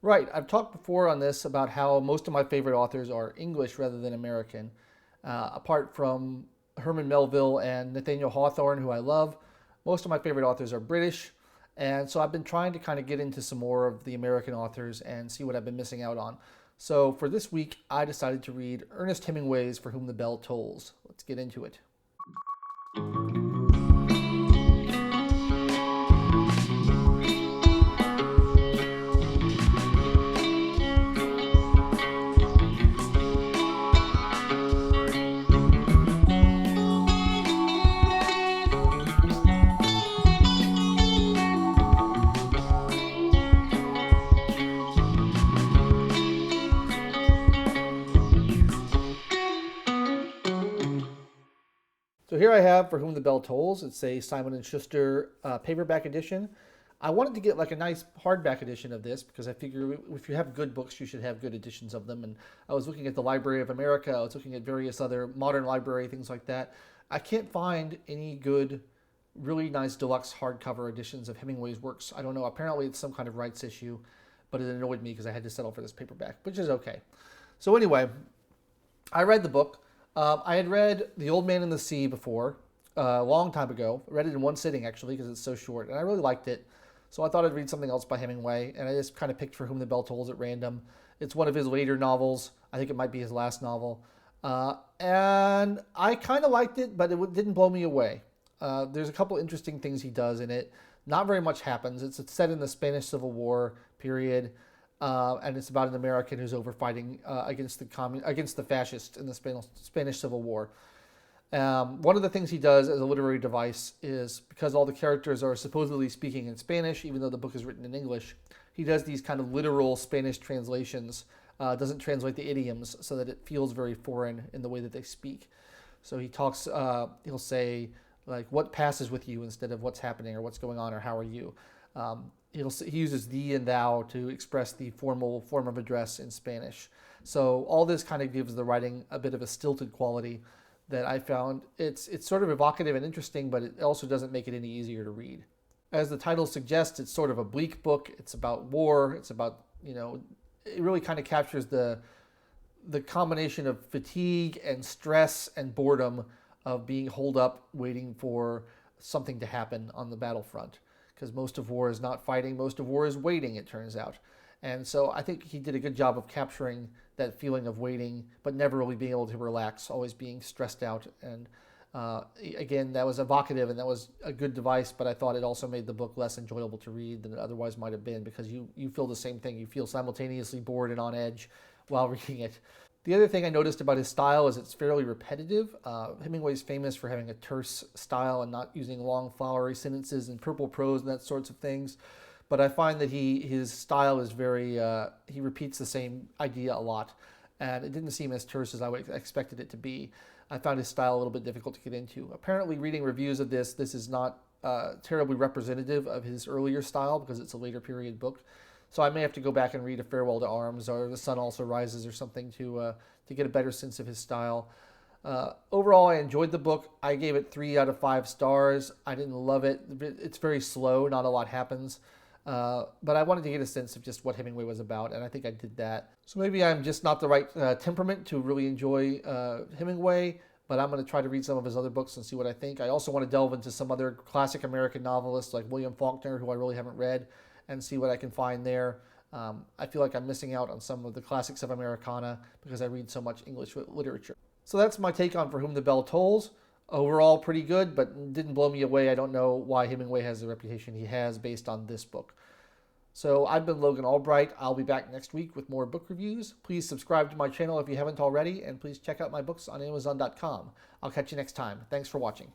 Right. I've talked before on this about how most of my favorite authors are English rather than American. Apart from Herman Melville and Nathaniel Hawthorne, who I love, most of my favorite authors are British. And so I've been trying to kind of get into some more of the American authors and see what I've been missing out on. So for this week, I decided to read Ernest Hemingway's For Whom the Bell Tolls. Let's get into it. So here I have For Whom the Bell Tolls. It's a Simon & Schuster paperback edition. I wanted to get like a nice hardback edition of this because I figure if you have good books, you should have good editions of them. And I was looking at the Library of America. I was looking at various other modern library, things like that. I can't find any good, really nice deluxe hardcover editions of Hemingway's works. I don't know. Apparently it's some kind of rights issue, but it annoyed me because I had to settle for this paperback, which is okay. So anyway, I read the book. I had read The Old Man and the Sea before, a long time ago. I read it in one sitting, actually, because it's so short, and I really liked it. So I thought I'd read something else by Hemingway, and I just kind of picked For Whom the Bell Tolls at random. It's one of his later novels. I think it might be his last novel. And I kind of liked it, but it didn't blow me away. There's a couple interesting things he does in it. Not very much happens. It's set in the Spanish Civil War period. And it's about an American who's over fighting against the fascists in the Spanish Civil War. One of the things he does as a literary device is, because all the characters are supposedly speaking in Spanish, even though the book is written in English, he does these kind of literal Spanish translations, doesn't translate the idioms so that it feels very foreign in the way that they speak. So he'll say, like, what passes with you instead of what's happening or what's going on or how are you. He uses thee and thou to express the formal form of address in Spanish. So all this kind of gives the writing a bit of a stilted quality that I found. It's sort of evocative and interesting, but it also doesn't make it any easier to read. As the title suggests, it's sort of a bleak book. It's about war. It's about, it really kind of captures the combination of fatigue and stress and boredom of being holed up waiting for something to happen on the battlefront. Because most of war is not fighting, most of war is waiting, it turns out. And so I think he did a good job of capturing that feeling of waiting, but never really being able to relax, always being stressed out. And again, that was evocative and that was a good device, but I thought it also made the book less enjoyable to read than it otherwise might have been, because you feel the same thing. You feel simultaneously bored and on edge while reading it. The other thing I noticed about his style is it's fairly repetitive. Hemingway's famous for having a terse style and not using long, flowery sentences and purple prose and that sorts of things. But I find that his style is very, he repeats the same idea a lot. And it didn't seem as terse as I expected it to be. I found his style a little bit difficult to get into. Apparently, reading reviews of this is not terribly representative of his earlier style because it's a later period book. So I may have to go back and read A Farewell to Arms or The Sun Also Rises or something to get a better sense of his style. Overall, I enjoyed the book. I gave it 3 out of 5 stars. I didn't love it. It's very slow. Not a lot happens. But I wanted to get a sense of just what Hemingway was about, and I think I did that. So maybe I'm just not the right temperament to really enjoy Hemingway, but I'm going to try to read some of his other books and see what I think. I also want to delve into some other classic American novelists like William Faulkner, who I really haven't read, and see what I can find there. I feel like I'm missing out on some of the classics of Americana because I read so much English literature. So that's my take on For Whom the Bell Tolls. Overall, pretty good, but didn't blow me away. I don't know why Hemingway has the reputation he has based on this book. So I've been Logan Albright. I'll be back next week with more book reviews. Please subscribe to my channel if you haven't already, and please check out my books on Amazon.com. I'll catch you next time. Thanks for watching.